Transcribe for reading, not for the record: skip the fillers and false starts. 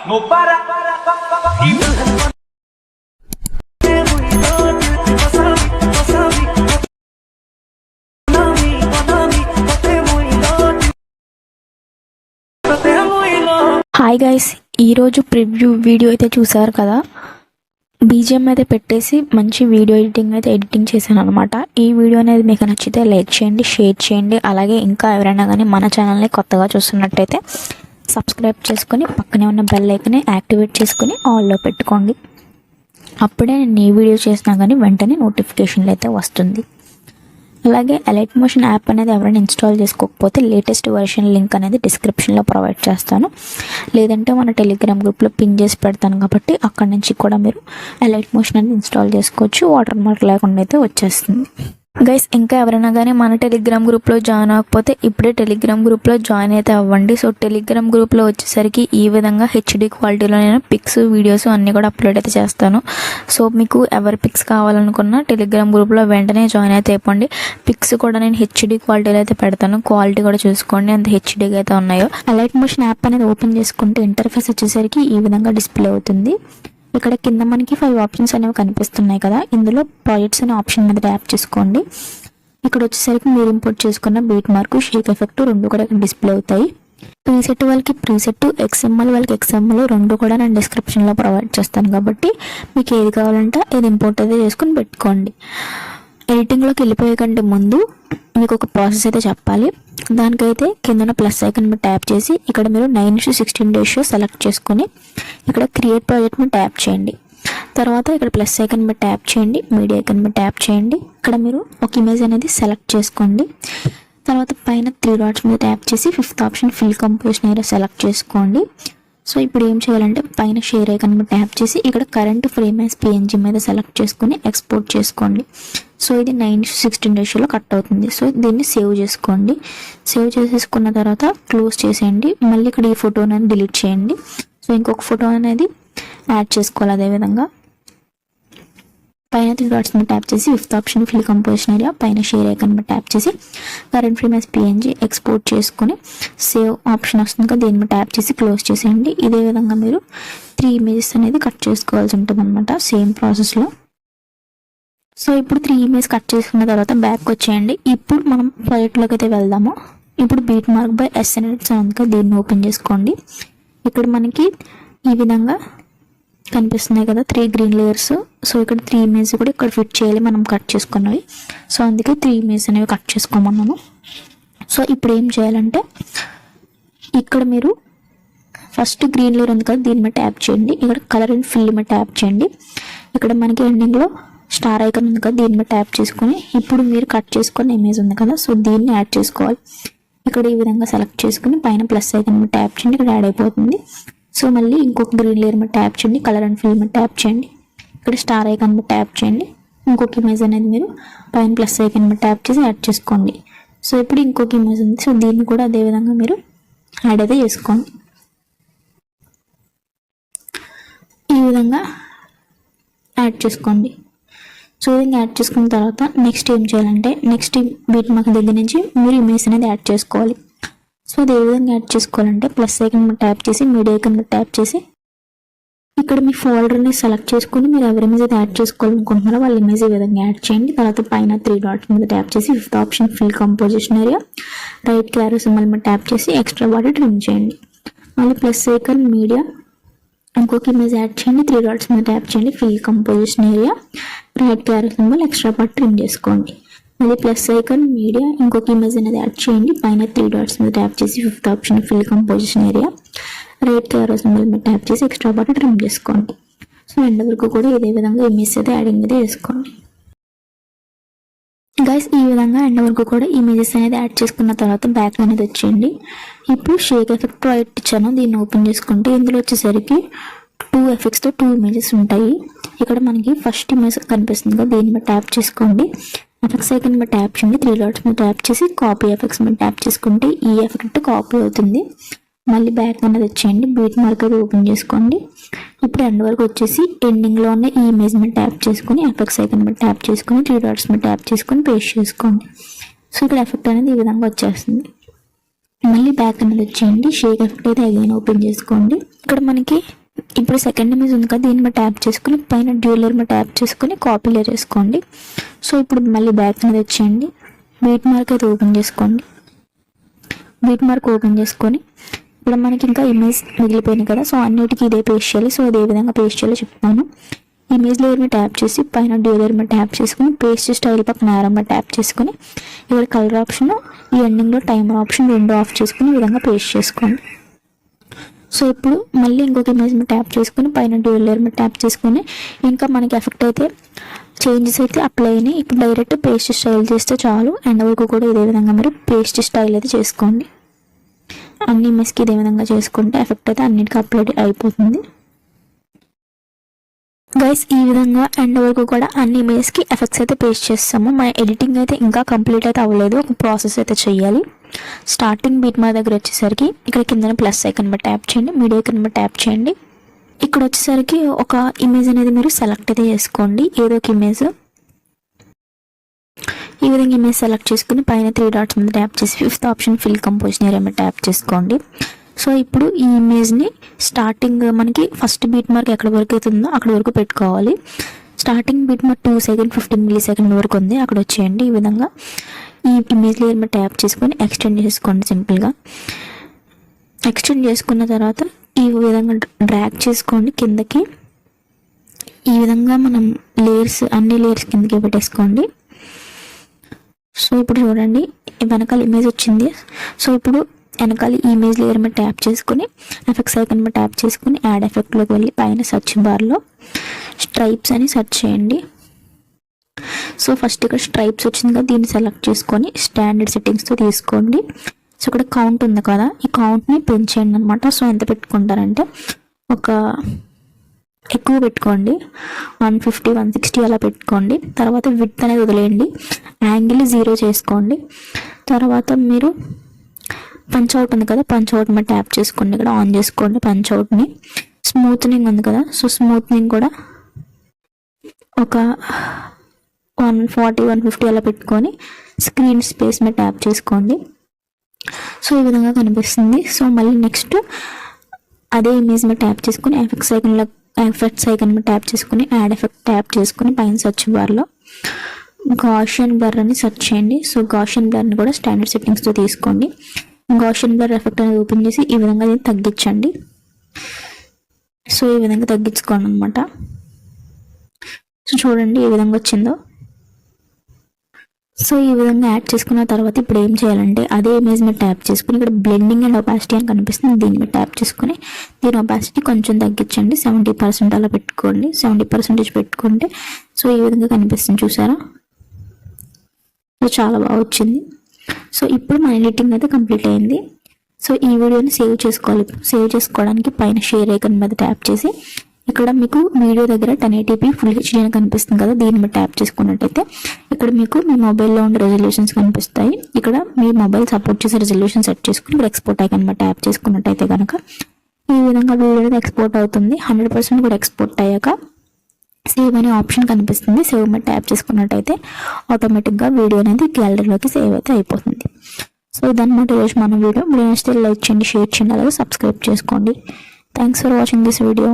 no para, y hi guys, ఈరోజు preview video అయితే చూసారు కదా. బీజిఎం అయితే పెట్టేసి మంచి వీడియో ఎడిటింగ్ చేశాను అనమాట. ఈ వీడియో అనేది మీకు నచ్చితే లైక్ చేయండి, షేర్ చేయండి. అలాగే ఇంకా ఎవరైనా కానీ మన ఛానల్ని కొత్తగా చూస్తున్నట్టయితే సబ్స్క్రైబ్ చేసుకొని పక్కనే ఉన్న బెల్ ఐకాన్ని యాక్టివేట్ చేసుకొని ఆల్లో పెట్టుకోండి. అప్పుడే నేను ఏ వీడియో చేసినా కానీ వెంటనే నోటిఫికేషన్లు అయితే వస్తుంది. అలాగే ఎలైట్ మోషన్ యాప్ అనేది ఎవరైనా ఇన్స్టాల్ చేసుకోకపోతే లేటెస్ట్ వర్షన్ లింక్ అనేది డిస్క్రిప్షన్లో ప్రొవైడ్ చేస్తాను, లేదంటే మన టెలిగ్రామ్ గ్రూప్లో పిన్ చేసి పెడతాను. కాబట్టి అక్కడి నుంచి కూడా మీరు ఎలైట్ మోషన్ అనేది ఇన్స్టాల్ చేసుకోవచ్చు. వాటర్ మార్క్ లేకుండా అయితే వచ్చేస్తుంది. గైస్, ఇంకా ఎవరైనా కానీ మన టెలిగ్రామ్ గ్రూప్లో జాయిన్ అవ్వకపోతే ఇప్పుడే టెలిగ్రామ్ గ్రూప్లో జాయిన్ అయితే అవ్వండి. సో టెలిగ్రామ్ గ్రూప్లో వచ్చేసరికి ఈ విధంగా హెచ్డి క్వాలిటీలో నేను పిక్స్, వీడియోస్ అన్నీ కూడా అప్లోడ్ అయితే చేస్తాను. సో మీకు ఎవరి పిక్స్ కావాలనుకున్నా టెలిగ్రామ్ గ్రూప్లో వెంటనే జాయిన్ అయితే అయిపోండి. పిక్స్ కూడా నేను హెచ్డి క్వాలిటీలో అయితే పెడతాను. క్వాలిటీ కూడా చూసుకోండి ఎంత హెచ్డీగా అయితే ఉన్నాయో. అలైట్ మోషన్ యాప్ అనేది ఓపెన్ చేసుకుంటే ఇంటర్ఫేస్ వచ్చేసరికి ఈ విధంగా డిస్ప్లే అవుతుంది. ఇక్కడ కింద మనకి 5 ఆప్షన్స్ అనేవి కనిపిస్తున్నాయి కదా. ఇందులో ప్రాజెక్ట్స్ అనే ఆప్షన్ మీద ట్యాప్ చేసుకోండి. ఇక్కడ వచ్చేసరికి మీరు ఇంపోర్ట్ చేసుకున్న బీట్ మార్క్, షేక్ ఎఫెక్ట్ రెండు కూడా ఇక్కడ డిస్ప్లే అవుతాయి. ప్రీసెట్ వాళ్ళకి ప్రీసెట్, ఎక్స్ఎంఎల్ వాళ్ళకి ఎక్స్ఎంఎల్ రెండు కూడా నేను డిస్క్రిప్షన్లో ప్రొవైడ్ చేస్తాను. కాబట్టి మీకు ఏది కావాలంటే ఏది ఇంపోర్ట్ అయితే చేసుకుని పెట్టుకోండి. ఎడిటింగ్లోకి వెళ్ళిపోయే కంటే ముందు మీకు ఒక ప్రాసెస్ అయితే చెప్పాలి. దానికైతే కింద ప్లస్ ఐకన్ మీద ట్యాప్ చేసి ఇక్కడ మీరు 9:16 రేషియో సెలెక్ట్ చేసుకొని ఇక్కడ క్రియేట్ ప్రాజెక్ట్ మీద ట్యాప్ చేయండి. తర్వాత ఇక్కడ ప్లస్ ఐకన్ మీద ట్యాప్ చేయండి, మీడియా ఐకన్ మీద ట్యాప్ చేయండి. ఇక్కడ మీరు ఒక ఇమేజ్ అనేది సెలెక్ట్ చేసుకోండి. తర్వాత పైన 3 డాట్స్ మీద ట్యాప్ చేసి 5th option fill composition area select చేసుకోండి. సో ఇప్పుడు ఏం చేయాలంటే పైన షేర్ ఐకన్ మీద ట్యాప్ చేసి ఇక్కడ కరెంట్ ఫ్రేమ్ యాజ్ పిఎన్జీ మీద సెలెక్ట్ చేసుకుని ఎక్స్పోర్ట్ చేసుకోండి. సో ఇది 9:16 రేషియోలో కట్ అవుతుంది. సో దీన్ని సేవ్ చేసుకోండి. సేవ్ చేసేసుకున్న తర్వాత క్లోజ్ చేసేయండి. మళ్ళీ ఇక్కడ ఈ ఫోటో అనేది డిలీట్ చేయండి. సో ఇంకొక ఫోటో అనేది యాడ్ చేసుకోవాలి. అదేవిధంగా పైన 3 డాట్స్ మీద ట్యాప్ చేసి 5th option fill composition area పైన షేర్ ఐకన్ మీద ట్యాప్ చేసి current frame as PNG export చేసుకుని సేవ్ ఆప్షన్ వస్తుంది కదా, దీని మీద ట్యాప్ చేసి క్లోజ్ చేసేయండి. ఇదే విధంగా మీరు 3 ఇమేజెస్ అనేది కట్ చేసుకోవాల్సి ఉంటుంది అనమాట, సేమ్ ప్రాసెస్లో. సో ఇప్పుడు 3 ఇమేజ్ కట్ చేసుకున్న తర్వాత బ్యాక్ వచ్చేయండి. ఇప్పుడు మనం ప్రాజెక్ట్లోకి అయితే వెళ్దాము. ఇప్పుడు బీట్ మార్క్ బై ఎస్ఎన్ఎట్స్ ఉంది కదా, దీన్ని ఓపెన్ చేసుకోండి. ఇక్కడ మనకి ఈ విధంగా కనిపిస్తున్నాయి కదా 3 గ్రీన్ లేయర్స్. సో ఇక్కడ 3 ఇమేజ్ కూడా ఇక్కడ ఫిట్ చేయాలి మనం కట్ చేసుకున్నవి. సో అందుకే 3 ఇమేజ్ అనేవి కట్ చేసుకోమన్నాను. సో ఇప్పుడు ఏం చేయాలంటే ఇక్కడ మీరు ఫస్ట్ గ్రీన్ లేయర్ ఉంది కదా, దీని మీద ట్యాప్ చేయండి. ఇక్కడ కలర్ అండ్ ఫిల్ మీద ట్యాప్ చేయండి. ఇక్కడ మనకి ఎండింగ్లో స్టార్ ఐకాన్ ఉంది కదా, దీని మీద ట్యాప్ చేసుకొని ఇప్పుడు మీరు కట్ చేసుకున్న ఇమేజ్ ఉంది కదా, సో దీన్ని యాడ్ చేసుకోవాలి. ఇక్కడ ఈ విధంగా సెలెక్ట్ చేసుకుని పైన ప్లస్ ఐకాన్ మీద ట్యాప్ చేయండి, ఇక్కడ యాడ్ అయిపోతుంది. సో మళ్ళీ ఇంకొక గ్రీన్ లేయర్ మీద ట్యాప్ చేయండి, కలర్ అండ్ ఫిల్ మీద ట్యాప్ చేయండి. ఇక్కడ స్టార్ ఐకాన్ మీద ట్యాప్ చేయండి. ఇంకొక ఇమేజ్ అనేది మీరు పైన ప్లస్ ఐకాన్ మీద ట్యాప్ చేసి యాడ్ చేసుకోండి. సో ఇప్పుడు ఇంకొక ఇమేజ్ ఉంది, సో దీన్ని కూడా అదే విధంగా మీరు యాడ్ అయితే చేసుకోండి. ఈ విధంగా యాడ్ చేసుకోండి. సో ఇది యాడ్ చేసుకున్న తర్వాత నెక్స్ట్ ఏం చేయాలంటే నెక్స్ట్ బీట్ మార్క్ దగ్గర నుంచి మీరు ఇమేజ్ అనేది యాడ్ చేసుకోవాలి. సో అది ఏ విధంగా యాడ్ చేసుకోవాలంటే ప్లస్ ఐకన్ మీద ట్యాప్ చేసి మీడియా ఐకన్ మీద ట్యాప్ చేసి ఇక్కడ మీ ఫోల్డర్ని సెలెక్ట్ చేసుకుని మీరు ఎవరి ఇమేజ్ అయితే యాడ్ చేసుకోవాలనుకుంటున్నారో వాళ్ళ ఇమేజ్ ఈ విధంగా యాడ్ చేయండి. తర్వాత పైన 3 డాట్స్ మీద ట్యాప్ చేసి 5th option fill composition area right Cairo symbol మీద ట్యాప్ చేసి ఎక్స్ట్రా బాడీ ట్రిమ్ చేయండి. మళ్ళీ ప్లస్ ఐకన్ మీడియా ఇంకొక ఇమేజ్ యాడ్ చేయండి, 3 డాట్స్ మీద ట్యాప్ చేయండి, fill composition area right Cairo symbol extra part trim చేసుకోండి. మళ్ళీ ప్లస్ ఐకాన్ మీడియా ఇంకొక ఇమేజ్ అనేది యాడ్ చేయండి. పైన 3 డాట్స్ మీద ట్యాప్ చేసి 5th option fill composition area right Cairo symbol మీద ట్యాప్ చేసి ఎక్స్ట్రా పార్ట్ ట్రిమ్ చేసుకోండి. సో ఎండ్ వరకు కూడా ఇదే విధంగా ఇమేజ్ అయితే యాడింగ్ అయితే చేసుకోండి. గైస్, ఈ విధంగా ఎండ్ వరకు కూడా ఇమేజెస్ అనేది యాడ్ చేసుకున్న తర్వాత బ్యాక్ అనేది వచ్చేయండి. ఇప్పుడు షేక్ ఎఫెక్ట్ రైట్ ఇచ్చాను, దీన్ని ఓపెన్ చేసుకుంటే ఇందులో వచ్చేసరికి 2 ఎఫెక్ట్స్తో 2 ఇమేజెస్ ఉంటాయి. ఇక్కడ మనకి ఫస్ట్ ఇమేజ్ కనిపిస్తుంది కదా, దీని మీద ట్యాప్ చేసుకోండి. ఎఫెక్ట్స్ ఐకన్ మీద ట్యాప్ చేయండి, 3 డాట్స్ మీద ట్యాప్ చేసి కాపీ ఎఫెక్ట్స్ మీద ట్యాప్ చేసుకుంటే ఈ ఎఫెక్ట్ కాపీ అవుతుంది. మళ్ళీ బ్యాక్ అనేది వచ్చేయండి, బీట్ మార్క్ అయితే ఓపెన్ చేసుకోండి. ఇప్పుడు ఎండ్ వరకు వచ్చేసి ఎండింగ్లో ఉన్న ఈ ఇమేజ్ మీద ట్యాప్ చేసుకుని ఎఫెక్ట్స్ ఐకన్ మీద ట్యాప్ చేసుకుని 3 డాట్స్ మీద ట్యాప్ చేసుకుని పేస్ట్ చేసుకోండి. సో ఇక్కడ ఎఫెక్ట్ అనేది ఈ విధంగా వచ్చేస్తుంది. మళ్ళీ బ్యాక్ అనేది వచ్చేయండి, షేక్ ఎఫెక్ట్ అయితే అగైన్ ఓపెన్ చేసుకోండి. ఇక్కడ మనకి ఇప్పుడు సెకండ్ ఇమేజ్ ఉంది కదా, దీని మీద ట్యాప్ చేసుకుని పైన డ్యూలర్ మీద ట్యాప్ చేసుకుని కాపీ లేయర్ చేసుకోండి. సో ఇప్పుడు మళ్ళీ బ్యాక్ అనేది వచ్చేయండి, బీట్ మార్క్ అయితే ఓపెన్ చేసుకోండి. బీట్ మార్క్ ఓపెన్ చేసుకొని ఇప్పుడు మనకి ఇంకా ఇమేజ్ మిగిలిపోయింది కదా, సో అన్నిటికీ ఇదే పేస్ట్ చేయాలి. సో ఇదే విధంగా పేస్ట్ చేయాలో చెప్తాను. ఇమేజ్ లేయర్ మీద ట్యాప్ చేసి పైన డ్యూలర్ మీద ట్యాప్ చేసుకుని పేస్ట్ స్టైల్ పక్కన యారో మీద ట్యాప్ చేసుకుని ఇక్కడ కలర్ ఆప్షన్, ఈ ఎండింగ్లో టైమర్ ఆప్షన్ రెండు ఆఫ్ చేసుకుని ఈ విధంగా పేస్ట్ చేసుకోండి. సో ఇప్పుడు మళ్ళీ ఇంకొక ఇమేజ్ మీద ట్యాప్ చేసుకుని పైన డ్యూయల్ లేయర్ మీద ట్యాప్ చేసుకుని ఇంకా మనకి ఎఫెక్ట్ అయితే చేంజెస్ అయితే అప్లై అయినాయి. ఇప్పుడు డైరెక్ట్ పేస్ట్ స్టైల్ చేస్తే చాలు. ఎండ్ వరకు కూడా ఇదే విధంగా మీరు పేస్ట్ స్టైల్ అయితే చేసుకోండి. అన్ని ఇమేజ్కి ఇదే విధంగా చేసుకుంటే ఎఫెక్ట్ అయితే అన్నిటికీ అప్లై అయిపోతుంది. గైస్ ఈ విధంగా ఎండ్ వరకు కూడా అన్ని ఇమేజ్కి ఎఫెక్ట్స్ అయితే పేస్ట్ చేస్తాము. మన ఎడిటింగ్ అయితే ఇంకా కంప్లీట్ అయితే అవ్వలేదు, ఒక ప్రాసెస్ అయితే చేయాలి. స్టార్టింగ్ బీట్ మా దగ్గర వచ్చేసరికి ఇక్కడ కింద ప్లస్ ఐకన్ మీద ట్యాప్ చేయండి, మీడియా ఐకన్ మీద ట్యాప్ చేయండి. ఇక్కడ వచ్చేసరికి ఒక ఇమేజ్ అనేది మీరు సెలెక్ట్ అయితే చేసుకోండి, ఏదో ఒక ఇమేజ్. ఈ విధంగా ఇమేజ్ సెలెక్ట్ చేసుకుని పైన 3 డాట్స్ మీద ట్యాప్ చేసి 5th option fill composition area మీద ట్యాప్ చేసుకోండి. సో ఇప్పుడు ఈ ఇమేజ్ని స్టార్టింగ్ మనకి ఫస్ట్ బీట్ మార్క్ ఎక్కడ వరకు అవుతుందో అక్కడ వరకు పెట్టుకోవాలి. Starting beat mark 2 second 15 milli second వరకు ఉంది, అక్కడ వచ్చేయండి. ఈ విధంగా ఈ ఇమేజ్ లేయర్ మీద ట్యాప్ చేసుకొని ఎక్స్టెండ్ చేసుకోండి. సింపుల్గా ఎక్స్టెండ్ చేసుకున్న తర్వాత ఈ విధంగా డ్రాగ్ చేసుకోండి కిందకి. ఈ విధంగా మనం లేయర్స్ అన్ని లేయర్స్ కిందకి పెట్టేసుకోండి. సో ఇప్పుడు చూడండి వెనకాల ఇమేజ్ వచ్చింది. సో ఇప్పుడు వెనకాల ఇమేజ్ లేయర్ మీద ట్యాప్ చేసుకుని ఎఫెక్ట్స్ ఐకన్ మీద ట్యాప్ చేసుకుని యాడ్ ఎఫెక్ట్లోకి వెళ్ళి పైన సెర్చ్ బార్లో స్ట్రైప్స్ అని సెర్చ్ చేయండి. సో ఫస్ట్ ఇక్కడ స్ట్రైప్స్ వచ్చింది కదా, దీన్ని సెలెక్ట్ చేసుకొని స్టాండర్డ్ సెట్టింగ్స్తో తీసుకోండి. సో ఇక్కడ కౌంట్ ఉంది కదా, ఈ కౌంట్ని పెంచేయండి అనమాట. సో ఎంత పెట్టుకుంటారంటే ఒక ఎక్కువ పెట్టుకోండి, 150 160 అలా పెట్టుకోండి. తర్వాత విడ్త్ అనేది వదిలేయండి, యాంగిల్ 0 చేసుకోండి. తర్వాత మీరు పంచ్ అవుట్ ఉంది కదా, పంచ్ అవుట్ మీద ట్యాప్ చేసుకోండి, ఇక్కడ ఆన్ చేసుకోండి పంచ్ అవుట్ని. స్మూత్నింగ్ ఉంది కదా, సో స్మూత్నింగ్ కూడా ఒక 140 150 అలా పెట్టుకొని స్క్రీన్ స్పేస్ మీద ట్యాప్ చేసుకోండి. సో ఈ విధంగా కనిపిస్తుంది. సో మళ్ళీ నెక్స్ట్ అదే ఇమేజ్ మీద ట్యాప్ చేసుకుని ఎఫెక్ట్స్ ఐకన్ మీద ట్యాప్ చేసుకుని యాడ్ ఎఫెక్ట్ ట్యాప్ చేసుకుని పైన సెర్చ్ బార్లో గాషియన్ బ్లర్ అని సెర్చ్ చేయండి. సో గాషియన్ బ్లర్ని కూడా స్టాండర్డ్ సెట్టింగ్స్తో తీసుకోండి. గాషియన్ బ్లర్ ఎఫెక్ట్ అనేది ఓపెన్ చేసి ఈ విధంగా దీన్ని తగ్గించండి. సో ఈ విధంగా తగ్గించుకోండి అనమాట. సో చూడండి ఏ విధంగా వచ్చిందో. సో ఈ విధంగా యాడ్ చేసుకున్న తర్వాత ఇప్పుడు ఏం చేయాలంటే అదే ఇమేజ్ మీద ట్యాప్ చేసుకుని ఇక్కడ బ్లెండింగ్ అండ్ ఒపాసిటీ అని కనిపిస్తుంది, దీని మీద ట్యాప్ చేసుకుని దీని ఒపాసిటీ కొంచెం తగ్గించండి, 70% అలా పెట్టుకోండి. 70% పెట్టుకుంటే సో ఈ విధంగా కనిపిస్తుంది, చూసారా? సో చాలా బాగా వచ్చింది. సో ఇప్పుడు మన ఎడిటింగ్ అయితే కంప్లీట్ అయింది. సో ఈ వీడియోని సేవ్ చేసుకోవాలి. సేవ్ చేసుకోవడానికి పైన షేర్ ఐకన్ మీద ట్యాప్ చేసి ఇక్కడ మీకు వీడియో దగ్గర 1080p ఫుల్ హెచ్డీ అని కనిపిస్తుంది కదా, దీని మీద ట్యాప్ చేసుకున్నట్టయితే ఇక్కడ మీకు మీ మొబైల్లో ఉండే రెజల్యూషన్స్ కనిపిస్తాయి. ఇక్కడ మీ మొబైల్ సపోర్ట్ చేసే రెజల్యూషన్ సెట్ చేసుకుని ఇక్కడ ఎక్స్పోర్ట్ ఐకన్ మీద ట్యాప్ చేసుకున్నట్టయితే కనుక ఈ విధంగా వీడియో అనేది ఎక్స్పోర్ట్ అవుతుంది. 100% కూడా ఎక్స్పోర్ట్ అయ్యాక సేవ్ అనే ఆప్షన్ కనిపిస్తుంది. సేవ్ మీద ట్యాప్ చేసుకున్నట్టయితే ఆటోమేటిక్గా వీడియో అనేది గ్యాలరీలోకి సేవ్ అయితే అయిపోతుంది. సో ఇదన్నమాట ఈరోజు మన వీడియో. మీరు నచ్చితే లైక్ చేయండి, షేర్ చేయండి, అలాగే సబ్స్క్రైబ్ చేసుకోండి. Thanks for watching this video.